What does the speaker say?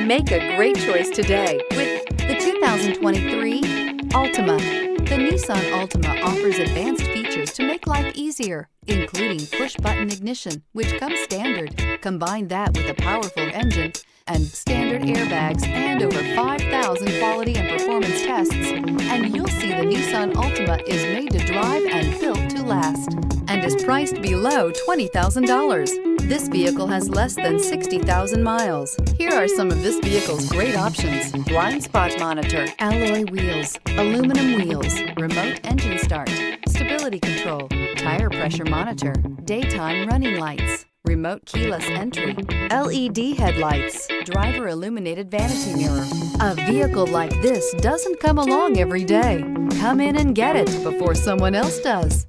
Make a great choice today with the 2023 Altima. The Nissan Altima offers advanced features to make life easier, including push-button ignition, which comes standard. Combine that with a powerful engine and standard airbags and over 5,000 quality and performance tests, and you'll see the Nissan Altima is made to drive and built to last, and is priced below $20,000. This vehicle has less than 60,000 miles. Here are some of this vehicle's great options: blind spot monitor, alloy wheels, aluminum wheels, remote engine start, stability control, tire pressure monitor, daytime running lights, remote keyless entry, LED headlights, driver illuminated vanity mirror. A vehicle like this doesn't come along every day. Come in and get it before someone else does.